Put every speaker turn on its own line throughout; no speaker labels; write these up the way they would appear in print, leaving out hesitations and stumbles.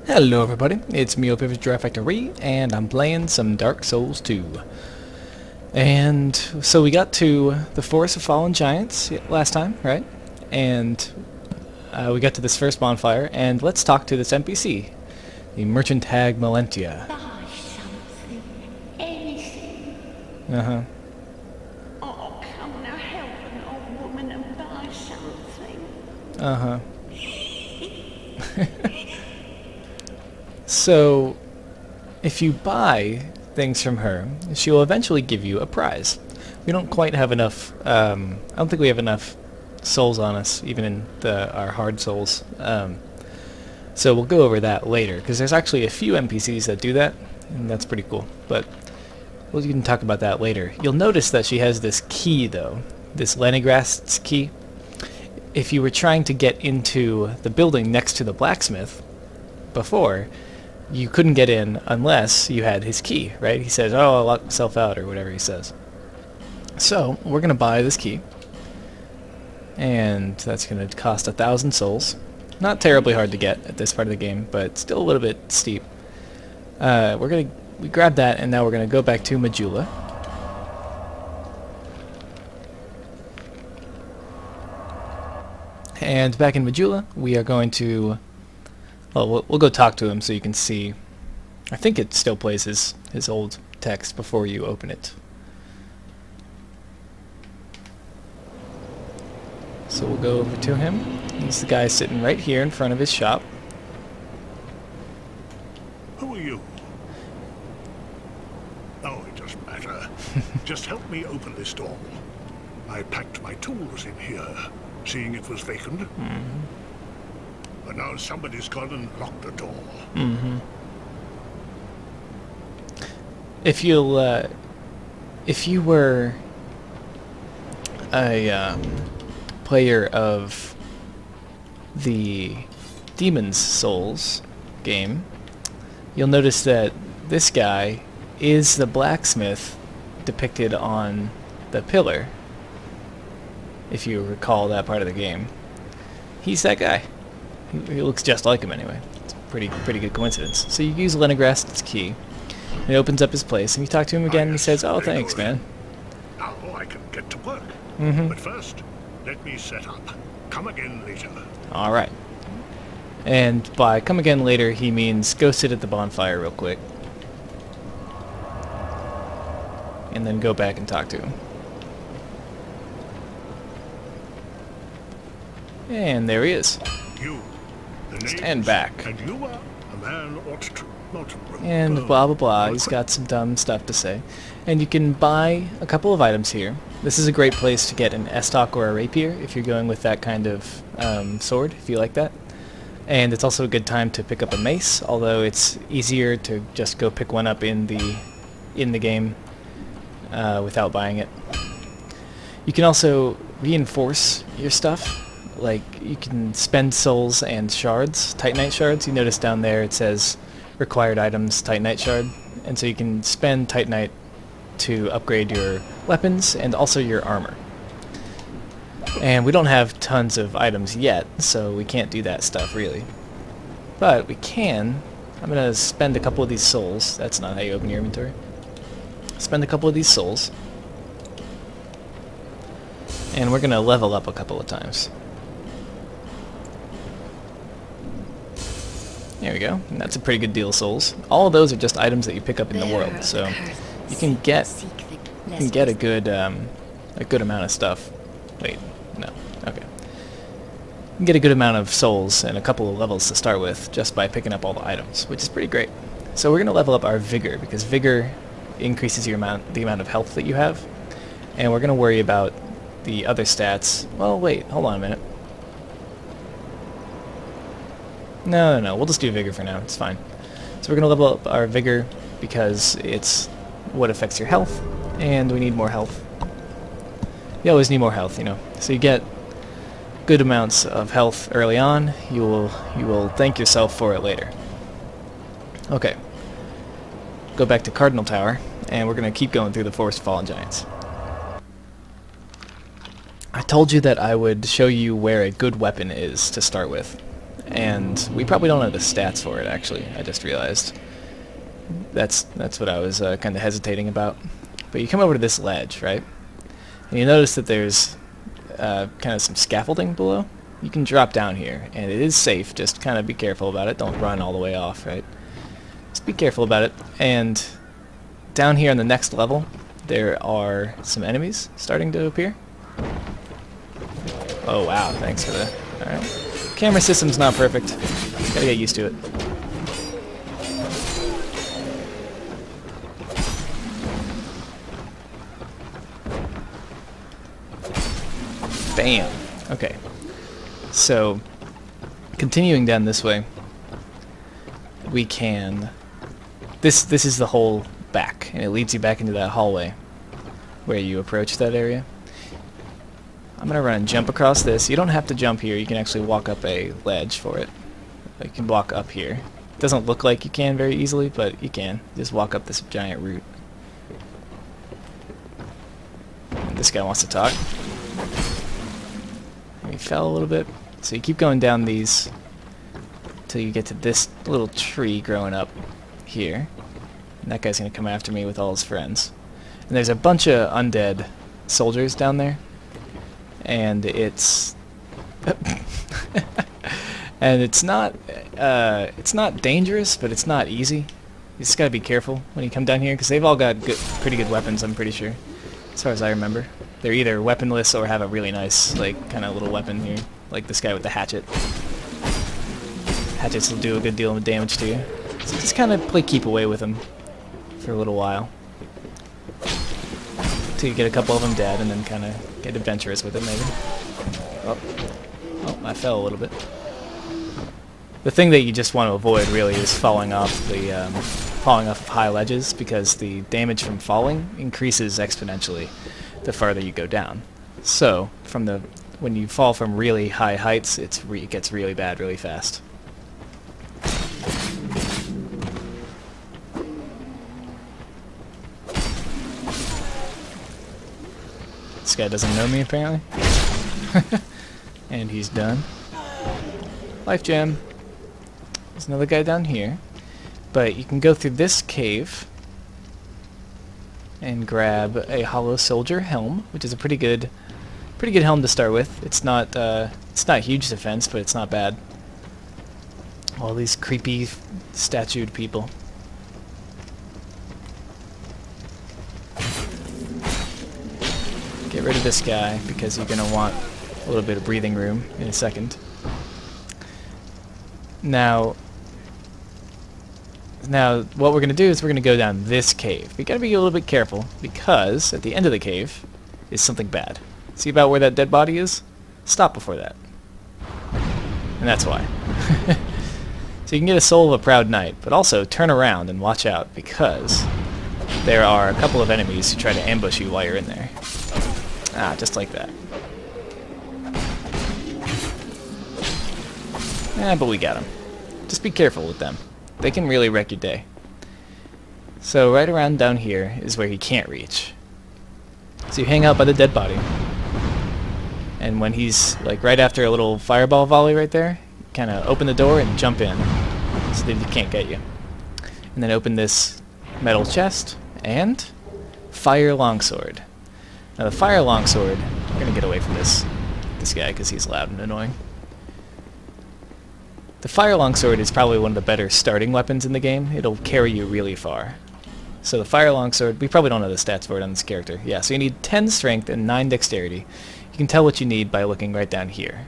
Hello everybody, it's me, pt2, and I'm playing some Dark Souls 2. And so we got to the Forest of Fallen Giants last time, right? And we got to this first bonfire, and let's talk to this NPC, the Merchant Hag Melentia.
Buy something, anything.
Uh-huh.
Oh, come now, help an old woman and buy something.
Uh-huh. So, if you buy things from her, she will eventually give you a prize. We don't quite have enough, I don't think we have enough souls on us, even in our hard souls. So we'll go over that later, because there's actually a few NPCs that do that, and that's pretty cool. But we can talk about that later. You'll notice that she has this key, though, this Lenigrast key. If you were trying to get into the building next to the blacksmith before, you couldn't get in unless you had his key, right? He says, oh, I'll lock myself out, or whatever he says. So, we're going to buy this key. And that's going to cost 1,000 souls. Not terribly hard to get at this part of the game, but still a little bit steep. We grabbed that, and now we're going to go back to Majula. And back in Majula, we are going to... Well, we'll go talk to him so you can see. I think it still plays his old text before you open it. So we'll go over to him. He's the guy sitting right here in front of his shop.
Who are you? Oh, it doesn't matter. Just help me open this door. I packed my tools in here, seeing it was vacant.
Mm-hmm.
But now somebody's gone and locked the door.
Mm-hmm. If you were a player of the Demon's Souls game, you'll notice that this guy is the blacksmith depicted on the pillar. If you recall that part of the game, he's that guy. He looks just like him anyway. It's a pretty good coincidence. So you use Leningrast's key. It opens up his place, and you talk to him again, and he says, "Oh, thanks, man."
Now I can get to work.
Mm-hmm.
But first, let me set up. Come again later.
All right. And by come again later, he means go sit at the bonfire real quick, and then go back and talk to him. And there he is.
You, the names,
Stand back.
And you are a man ought to not
And blah blah blah. He's got some dumb stuff to say. And you can buy a couple of items here. This is a great place to get an estoc or a rapier if you're going with that kind of sword, if you like that. And it's also a good time to pick up a mace, although it's easier to just go pick one up in the game without buying it. You can also reinforce your stuff. Like, you can spend souls and shards, Titanite shards. You notice down there it says required items, Titanite shard. And so you can spend Titanite to upgrade your weapons and also your armor. And we don't have tons of items yet, so we can't do that stuff really. But we can. I'm going to spend a couple of these souls. That's not how you open your inventory. Spend a couple of these souls. And we're going to level up a couple of times. There we go. And that's a pretty good deal of souls. All of those are just items that you pick up in the world, so you can get a good amount of stuff. Wait, no. Okay. You can get a good amount of souls and a couple of levels to start with just by picking up all the items, which is pretty great. So we're going to level up our vigor, because vigor increases the amount of health that you have, and we're going to worry about the other stats. Well, wait, hold on a minute. No, we'll just do vigor for now, it's fine. So we're going to level up our vigor because it's what affects your health, and we need more health. You always need more health, you know. So you get good amounts of health early on, you will thank yourself for it later. Okay. Go back to Cardinal Tower, and we're going to keep going through the Forest of Fallen Giants. I told you that I would show you where a good weapon is to start with. and we probably don't have the stats for it, actually. I just realized. That's what I was kind of hesitating about. But you come over to this ledge, right? And you notice that there's kind of some scaffolding below. You can drop down here, and it is safe. Just kind of be careful about it. Don't run all the way off, right? Just be careful about it. And down here on the next level, there are some enemies starting to appear. Oh wow, thanks for that. Alright. Camera system's not perfect. Gotta get used to it. Bam! Okay. So, continuing down this way, we can... This is the whole back, and it leads you back into that hallway where you approach that area. I'm gonna run and jump across this. You don't have to jump here, you can actually walk up a ledge for it. You can walk up here. It doesn't look like you can very easily, but you can. Just walk up this giant route. And this guy wants to talk. And he fell a little bit. So you keep going down these till you get to this little tree growing up here. And that guy's gonna come after me with all his friends. And there's a bunch of undead soldiers down there. And it's and it's not dangerous, but it's not easy. You just gotta be careful when you come down here, because they've all got pretty good weapons, I'm pretty sure, as far as I remember. They're either weaponless or have a really nice, like, kind of little weapon here, like this guy with the hatchet. Hatchets will do a good deal of damage to you. So just kind of play keep away with them for a little while, till you get a couple of them dead, and then kind of get adventurous with it, maybe. Oh, I fell a little bit. The thing that you just want to avoid, really, is falling off of high ledges, because the damage from falling increases exponentially the farther you go down. So, when you fall from really high heights, it gets really bad really fast. This guy doesn't know me, apparently. And he's done. Life gem. There's another guy down here. But you can go through this cave and grab a hollow soldier helm, which is a pretty good helm to start with. It's not huge defense, but it's not bad. All these creepy statued people. Get rid of this guy, because you're going to want a little bit of breathing room in a second. Now what we're going to do is we're going to go down this cave. We got to be a little bit careful, because at the end of the cave is something bad. See about where that dead body is? Stop before that. And that's why. So you can get a soul of a proud knight, but also turn around and watch out, because there are a couple of enemies who try to ambush you while you're in there. Ah, just like that. But we got them. Just be careful with them. They can really wreck your day. So right around down here is where he can't reach. So you hang out by the dead body. And when he's, like, right after a little fireball volley right there, kind of open the door and jump in, so that he can't get you. And then open this metal chest, and fire longsword. Now the fire longsword, we're going to get away from this guy because he's loud and annoying. The fire longsword is probably one of the better starting weapons in the game. It'll carry you really far. So the fire longsword, we probably don't know the stats for it on this character. Yeah, so you need 10 strength and 9 dexterity. You can tell what you need by looking right down here.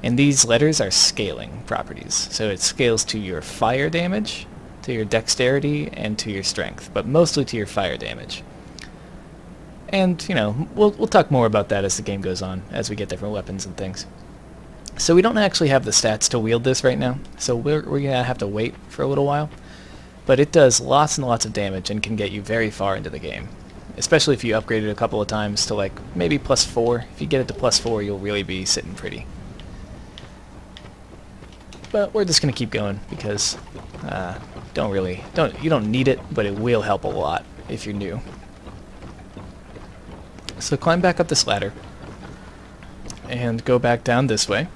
And these letters are scaling properties. So it scales to your fire damage, to your dexterity, and to your strength, but mostly to your fire damage. And, you know, we'll talk more about that as the game goes on, as we get different weapons and things. So we don't actually have the stats to wield this right now, so we're going to have to wait for a little while. But it does lots and lots of damage and can get you very far into the game. Especially if you upgrade it a couple of times to, like, maybe +4. If you get it to +4, you'll really be sitting pretty. But we're just going to keep going, because you don't need it, but it will help a lot if you're new. So climb back up this ladder and go back down this way.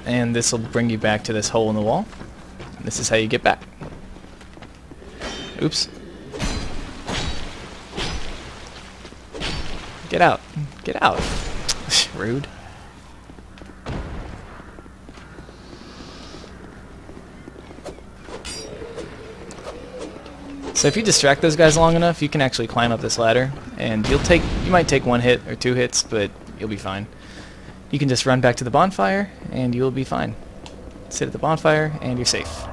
and this will bring you back to this hole in the wall. And this is how you get back. Oops. Get out. Get out. Rude. So if you distract those guys long enough, you can actually climb up this ladder, and you might take 1 hit or 2 hits, but you'll be fine. You can just run back to the bonfire, and you'll be fine. Sit at the bonfire, and you're safe.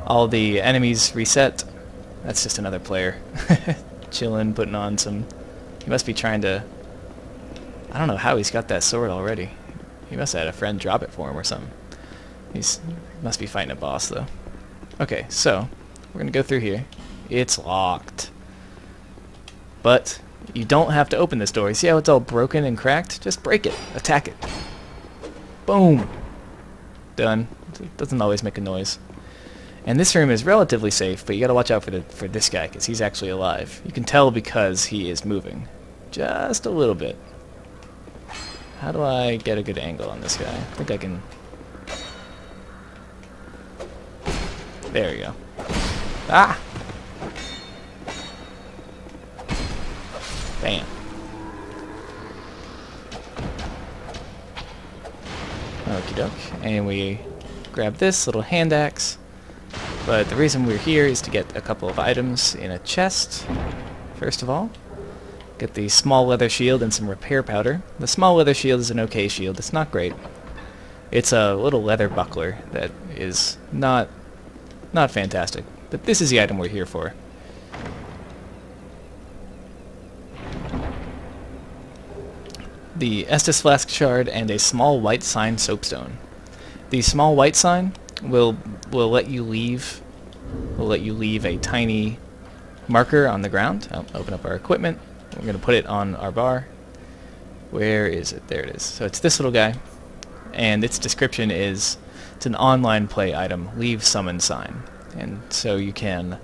All the enemies reset. That's just another player. Chilling, putting on some... He must be trying to... I don't know how he's got that sword already. He must have had a friend drop it for him or something. Must be fighting a boss, though. Okay, so... We're going to go through here. It's locked. But you don't have to open this door. You see how it's all broken and cracked? Just break it. Attack it. Boom. Done. It doesn't always make a noise. And this room is relatively safe, but you got to watch out for this guy, because he's actually alive. You can tell because he is moving. Just a little bit. How do I get a good angle on this guy? I think I can... There we go. Ah! Bam. Okie doke. And we grab this little hand axe. But the reason we're here is to get a couple of items in a chest. First of all, get the small leather shield and some repair powder. The small leather shield is an okay shield. It's not great. It's a little leather buckler that is not fantastic. But this is the item we're here for. The Estus Flask Shard and a small white sign soapstone. The small white sign will let you leave a tiny marker on the ground. I'll open up our equipment. We're going to put it on our bar. Where is it? There it is. So it's this little guy, and its description is it's an online play item. Leave summon sign. And so you can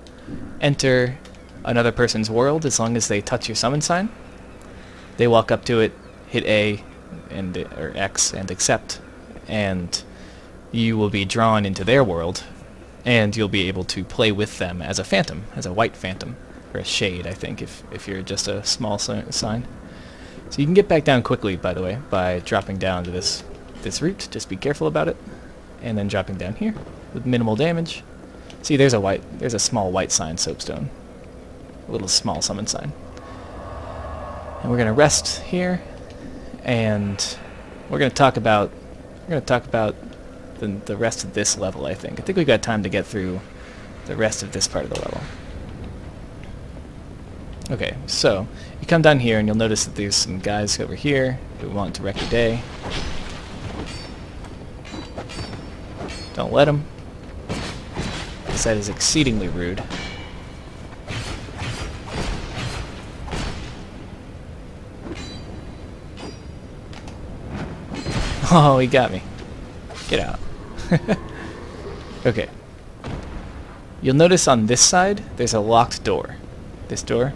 enter another person's world as long as they touch your summon sign. They walk up to it, hit A or X and accept, and you will be drawn into their world, and you'll be able to play with them as a phantom, as a white phantom, or a shade, I think, if you're just a small sign. So you can get back down quickly, by the way, by dropping down to this route. Just be careful about it, and then dropping down here with minimal damage. See, there's a small white sign soapstone, a little small summon sign, and we're gonna rest here, and we're gonna talk about the rest of this level. I think we've got time to get through the rest of this part of the level. Okay, so you come down here and you'll notice that there's some guys over here who want to wreck your day. Don't let them. That is exceedingly rude. Oh, he got me. Get out. Okay. You'll notice on this side, there's a locked door. This door,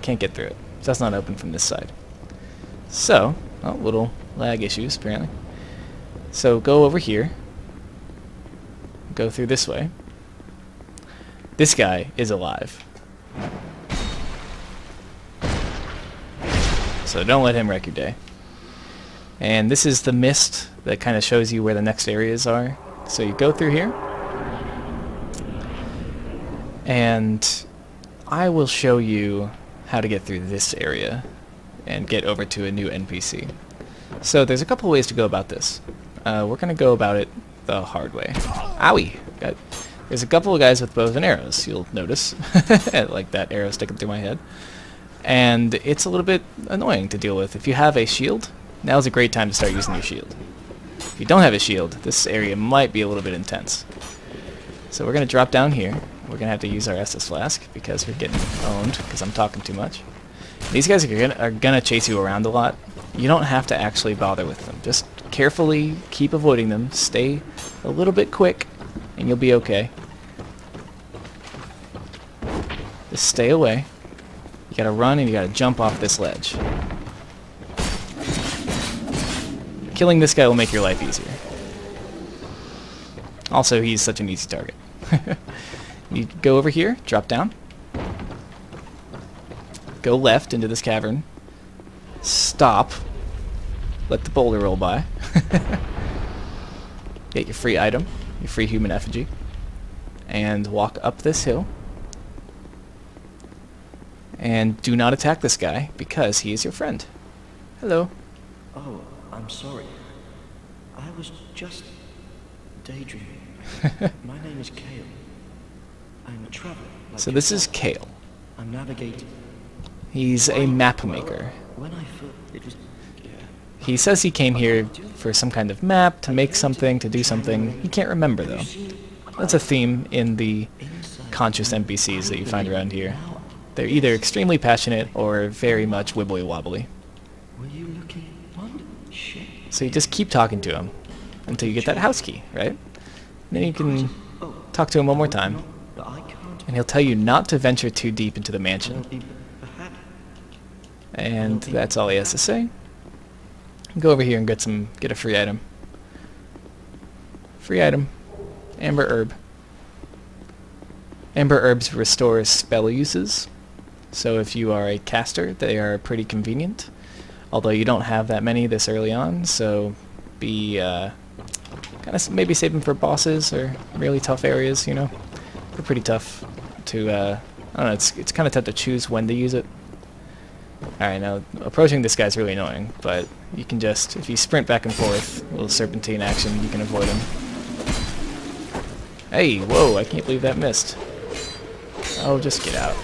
can't get through it. It does not open from this side. So, oh, little lag issues, apparently. So go over here. Go through this way. This guy is alive. So don't let him wreck your day. And this is the mist that kind of shows you where the next areas are. So you go through here. And I will show you how to get through this area and get over to a new NPC. So there's a couple ways to go about this. We're going to go about it the hard way. Owie! There's a couple of guys with bows and arrows, you'll notice. Like that arrow sticking through my head. And it's a little bit annoying to deal with. If you have a shield, now's a great time to start using your shield. If you don't have a shield, this area might be a little bit intense. So we're going to drop down here. We're going to have to use our Estus Flask because we're getting owned because I'm talking too much. These guys are gonna chase you around a lot. You don't have to actually bother with them. Just carefully keep avoiding them. Stay a little bit quick and you'll be okay. Just stay away. You gotta run and you gotta jump off this ledge. Killing this guy will make your life easier. Also, he's such an easy target. You go over here, drop down, go left into this cavern, stop, let the boulder roll by, get your free item, your free human effigy, and walk up this hill. And do not attack this guy, because he is your friend. Hello.
Oh, I'm sorry. I was just daydreaming. My name is Kale. I'm a traveler. Like
So this is
yourself.
Kale.
I'm navigating.
He's a map maker.
When I felt it was... Yeah.
He says he came here for some kind of map, to make something, to do something. He can't remember, though. That's a theme in the conscious NPCs that you find around here. They're either extremely passionate or very much wibbly-wobbly.
Were you looking? What? Shit.
So you just keep talking to him until you get that house key, right? And then you can talk to him one more time,
But I can't.
and he'll tell you not to venture too deep into the mansion.
Perhaps.
And that's all he has to say. Go over here and get a free item. Free item. Amber herb. Amber herbs restore spell uses. So if you are a caster, they are pretty convenient. Although you don't have that many this early on, so be kind of maybe save them for bosses or really tough areas. You know, they're pretty tough to. I don't know. It's kind of tough to choose when to use it. All right, now approaching this guy's really annoying, but you can just, if you sprint back and forth, a little serpentine action, you can avoid him. Hey, whoa! I can't believe that missed. Oh, just get out.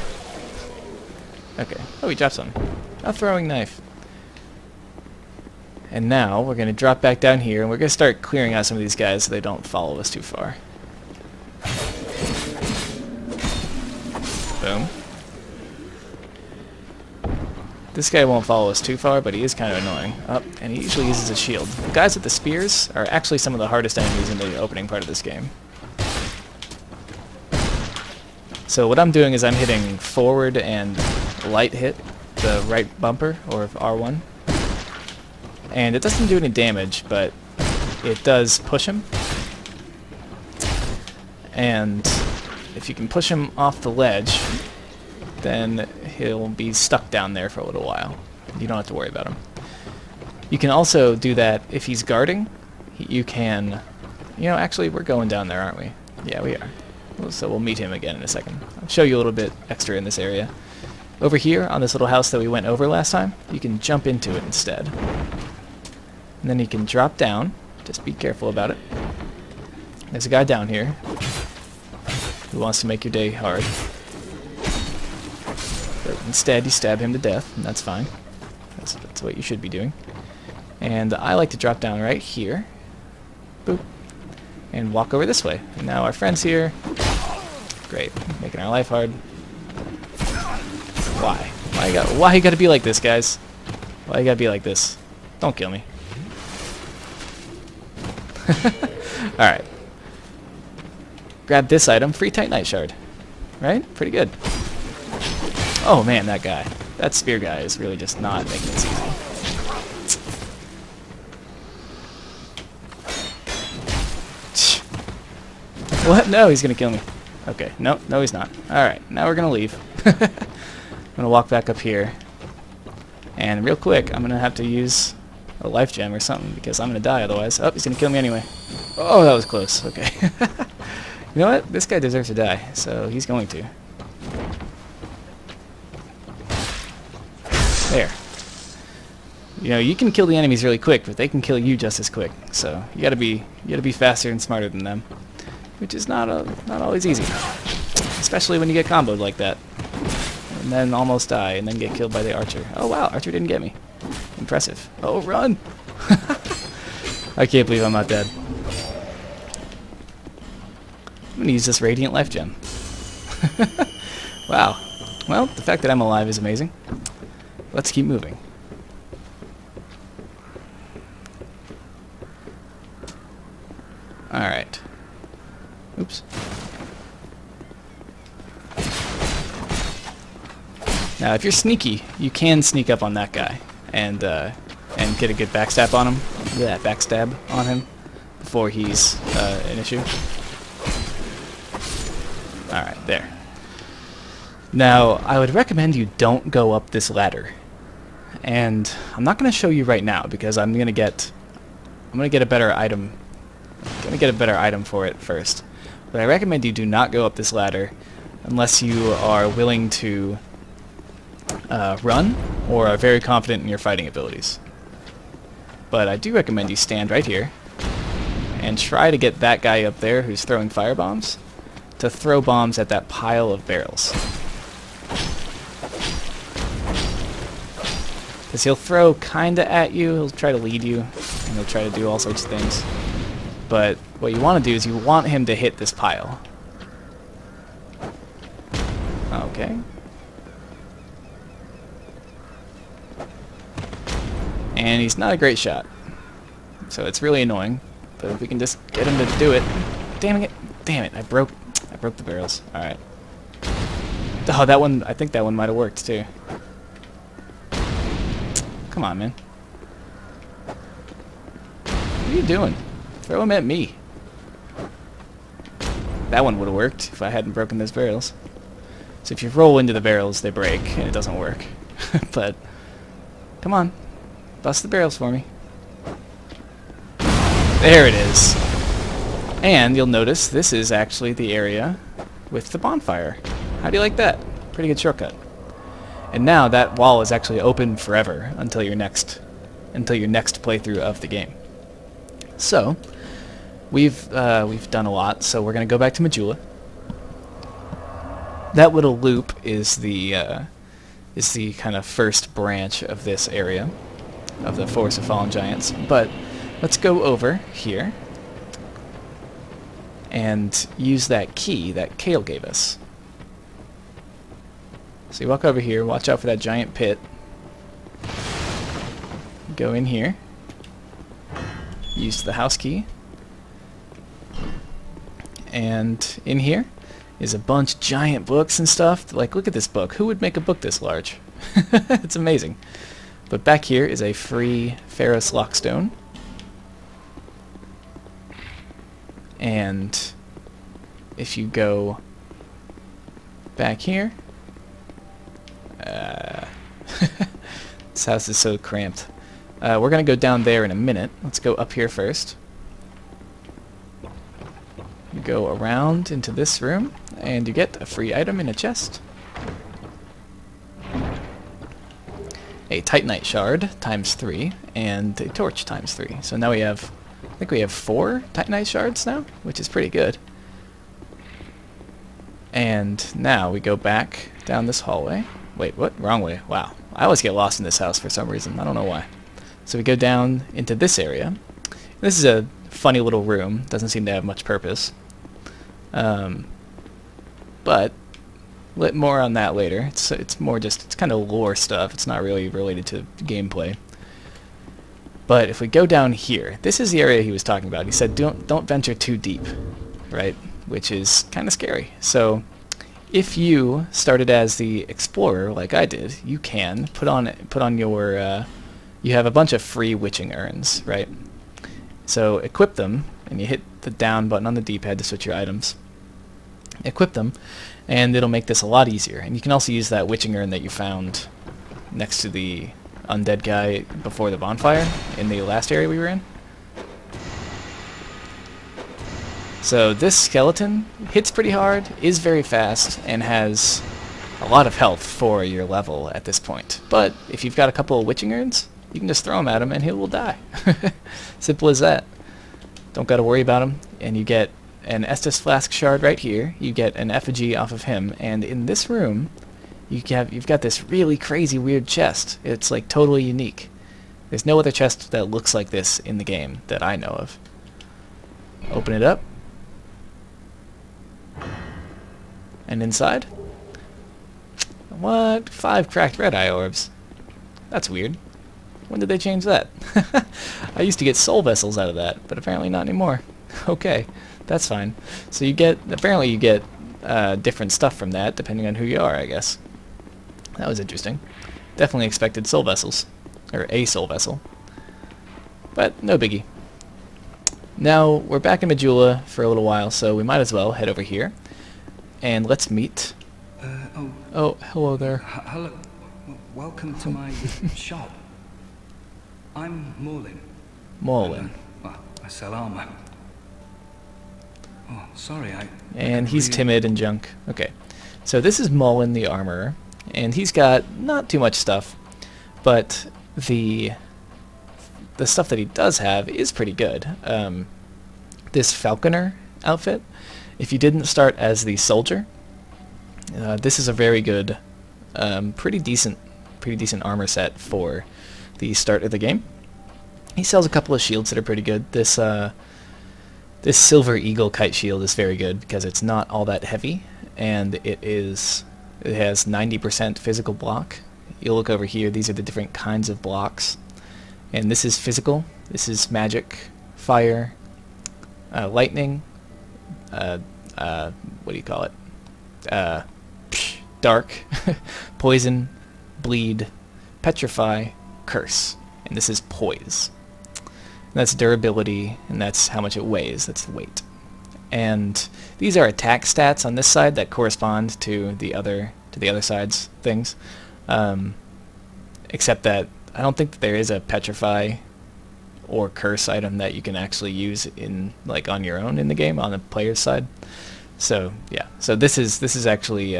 Okay. Oh, he dropped something. A throwing knife. And now we're going to drop back down here, and we're going to start clearing out some of these guys so they don't follow us too far. Boom. This guy won't follow us too far, but he is kind of annoying. Oh, and he usually uses a shield. The guys with the spears are actually some of the hardest enemies in the opening part of this game. So what I'm doing is I'm hitting forward and light hit the right bumper, or R1. And it doesn't do any damage, but it does push him. And if you can push him off the ledge, then he'll be stuck down there for a little while. You don't have to worry about him. You can also do that if he's guarding. You can... You know, actually, we're going down there, aren't we? Yeah, we are. So we'll meet him again in a second. I'll show you a little bit extra in this area. Over here, on this little house that we went over last time, you can jump into it instead. And then you can drop down. Just be careful about it. There's a guy down here who wants to make your day hard. But instead, you stab him to death, and that's fine. That's what you should be doing. And I like to drop down right here. Boop. And walk over this way. And now our friend's here. Great. Making our life hard. Why? Why you gotta be like this, guys? Why you gotta be like this? Don't kill me. Alright. Grab this item. Free Titanite Shard. Right? Pretty good. Oh man, that guy. That spear guy is really just not making this easy. What? No, he's gonna kill me. Okay, no, he's not. Alright, now we're gonna leave. I'm gonna walk back up here. And real quick, I'm gonna have to use a life gem or something because I'm gonna die otherwise. Oh, he's gonna kill me anyway. Oh, that was close. Okay. You know what? This guy deserves to die, so he's going to. There. You know, you can kill the enemies really quick, but they can kill you just as quick. So you gotta be faster and smarter than them, which is not always easy, especially when you get comboed like that, and then almost die, and then get killed by the archer. Oh wow, archer didn't get me. Impressive. Oh, run! I can't believe I'm not dead. I'm gonna use this radiant life gem. Wow. Well, the fact that I'm alive is amazing. Let's keep moving. Alright. Oops. Now, if you're sneaky, you can sneak up on that guy and get a good backstab on him. Yeah, backstab on him before he's an issue. Alright, there. Now, I would recommend you don't go up this ladder. And I'm not going to show you right now because I'm going to get a better item. I'm going to get a better item for it first. But I recommend you do not go up this ladder unless you are willing to run or are very confident in your fighting abilities. But I do recommend you stand right here and try to get that guy up there who's throwing firebombs to throw bombs at that pile of barrels. Because he'll throw kinda at you, he'll try to lead you, and he'll try to do all sorts of things. But what you want to do is you want him to hit this pile. Okay. And he's not a great shot. So it's really annoying. But if we can just get him to do it. Damn it. Damn it. I broke the barrels. Alright. Oh, that one, I think that one might have worked too. Come on, man. What are you doing? Throw him at me. That one would have worked if I hadn't broken those barrels. So if you roll into the barrels, they break, and it doesn't work. But, come on. Bust the barrels for me. There it is. And you'll notice this is actually the area with the bonfire. How do you like that? Pretty good shortcut. And now that wall is actually open forever until your next playthrough of the game. So we've done a lot. So we're gonna go back to Majula. That little loop is the kind of first branch of this area of the Forest of Fallen Giants. But let's go over here and use that key that Kale gave us. So you walk over here, watch out for that giant pit. Go in here. Use the house key. And in here is a bunch of giant books and stuff. Like, look at this book. Who would make a book this large? It's amazing. But back here is a free Ferrous Lockstone. And if you go back here, this house is so cramped. We're going to go down there in a minute. Let's go up here first. You go around into this room, and you get a free item in a chest. A Titanite shard times 3, and a torch times 3. So now we have, I think we have 4 Titanite shards now, which is pretty good. And now we go back down this hallway. Wait, what? Wrong way. Wow. I always get lost in this house for some reason. I don't know why. So we go down into this area. This is a funny little room. Doesn't seem to have much purpose. But more on that later. It's more just, it's kind of lore stuff. It's not really related to gameplay. But if we go down here, this is the area he was talking about. He said don't venture too deep, right? Which is kind of scary. So if you started as the explorer like I did, you can put on your you have a bunch of free witching urns, right? So equip them, and you hit the down button on the D-pad to switch your items. Equip them, and it'll make this a lot easier. And you can also use that witching urn that you found next to the undead guy before the bonfire in the last area we were in. So this skeleton hits pretty hard, is very fast, and has a lot of health for your level at this point. But if you've got a couple of witching urns, you can just throw him at him and he will die. Simple as that. Don't got to worry about him. And you get an Estus Flask shard right here. You get an effigy off of him. And in this room, you've got this really crazy weird chest. It's like totally unique. There's no other chest that looks like this in the game that I know of. Open it up. And inside? What? 5 cracked red eye orbs. That's weird. When did they change that? I used to get soul vessels out of that, but apparently not anymore. Okay, that's fine. So apparently you get different stuff from that, depending on who you are, I guess. That was interesting. Definitely expected soul vessels. Or a soul vessel. But no biggie. Now, we're back in Majula for a little while, so we might as well head over here. and let's meet. Oh, hello there.
Hello. Welcome to my shop. I'm Morlin.
Morlin.
Well, I sell armor. Oh, sorry,
And he's timid and junk. Okay. So this is Mullen the Armorer, and he's got not too much stuff, but the stuff that he does have is pretty good. This Falconer outfit, if you didn't start as the soldier, this is a very good, pretty decent armor set for the start of the game. He sells a couple of shields that are pretty good. This Silver Eagle kite shield is very good because it's not all that heavy, and it has 90% physical block. You'll look over here, these are the different kinds of blocks. And this is physical, this is magic, fire, lightning, what do you call it? Dark, poison, bleed, petrify, curse. And this is poise. And that's durability, and that's how much it weighs, that's the weight. And these are attack stats on this side that correspond to the other side's things. Except that I don't think that there is a petrify or curse item that you can actually use in on your own in the game on the player's side. So yeah, so this is actually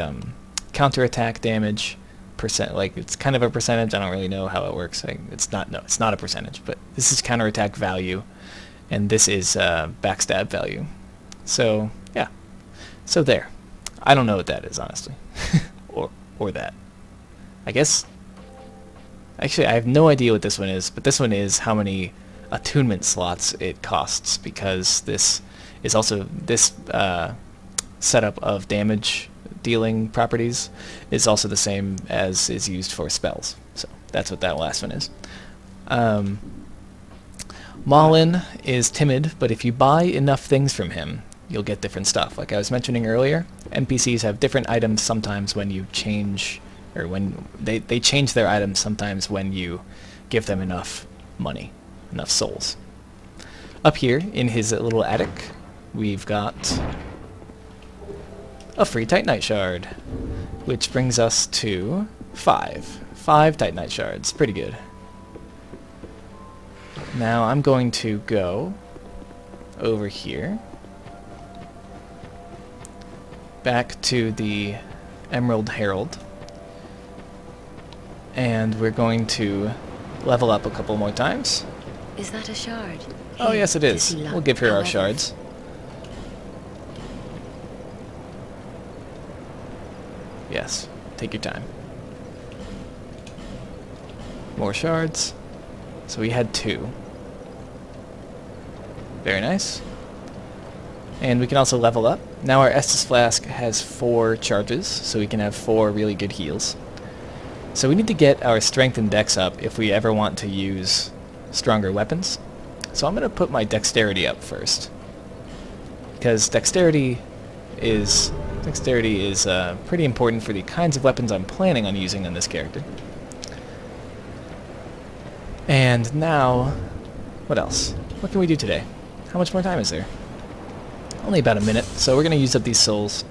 counterattack damage percent. It's kind of a percentage. I don't really know how it works. It's not a percentage, but this is counterattack value, and this is backstab value. So yeah, so there. I don't know what that is honestly, or that. I guess. Actually, I have no idea what this one is, but this one is how many attunement slots it costs, because this is also this setup of damage dealing properties is also the same as is used for spells. So that's what that last one is. Malin is timid, but if you buy enough things from him, you'll get different stuff. Like I was mentioning earlier, NPCs have different items sometimes when you change, or when they change their items sometimes when you give them enough money, enough souls. Up here in his little attic, we've got a free Titanite shard, which brings us to 5 Titanite shards. Pretty good. Now I'm going to go over here, back to the Emerald Herald, and we're going to level up a couple more times.
Is that a shard?
Oh yes it is. We'll give her our shards. Yes, take your time. More shards. So we had 2. Very nice. And we can also level up. Now our Estus Flask has 4 charges, so we can have 4 really good heals. So we need to get our strength and dex up if we ever want to use stronger weapons. So I'm going to put my dexterity up first, because dexterity is pretty important for the kinds of weapons I'm planning on using on this character. And now, what else? What can we do today? How much more time is there? Only about a minute, so we're going to use up these souls.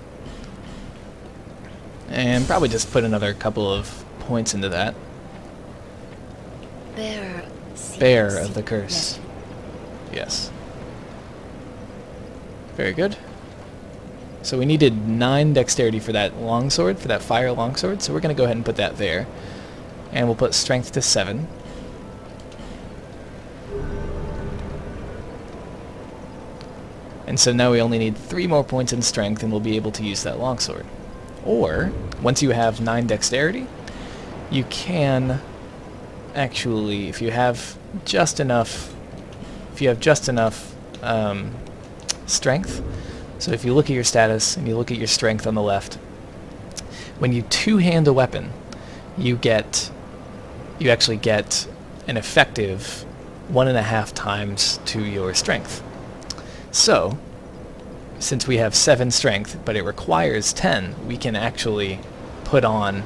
And probably just put another couple of points into that. Bear of the Curse. Yes. Very good. So we needed 9 dexterity for that longsword, for that fire longsword, so we're going to go ahead and put that there. And we'll put strength to 7. And so now we only need 3 more points in strength and we'll be able to use that longsword. Or, once you have 9 dexterity, you can actually, if you have just enough strength, so if you look at your status and you look at your strength on the left, when you two-hand a weapon, you actually get an effective 1.5 times to your strength. So, since we have 7 strength, but it requires 10, we can actually put on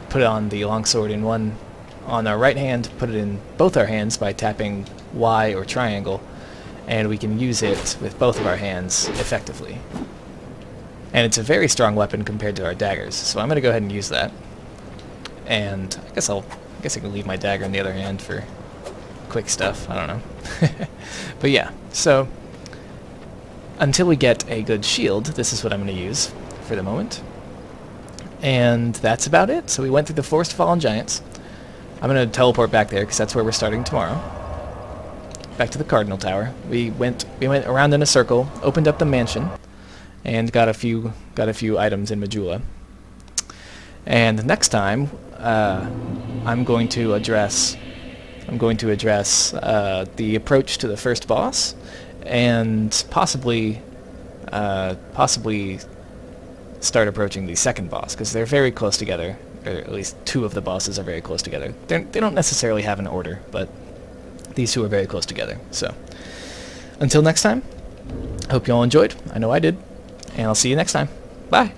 the longsword in one on our right hand, put it in both our hands by tapping Y or triangle, and we can use it with both of our hands effectively. And it's a very strong weapon compared to our daggers, so I'm going to go ahead and use that. And I guess I can leave my dagger in the other hand for quick stuff. I don't know. But yeah, so until we get a good shield, this is what I'm going to use for the moment. And that's about it. So we went through the Forest Fallen Giants. I'm going to teleport back there because that's where we're starting tomorrow. Back to the Cardinal Tower. We went around in a circle, opened up the mansion, and got a few items in Majula. And next time, I'm going to address the approach to the first boss, and possibly start approaching the second boss, because they're very close together, or at least two of the bosses are very close together. They don't necessarily have an order, but these two are very close together. So, until next time, hope you all enjoyed. I know I did. And I'll see you next time. Bye!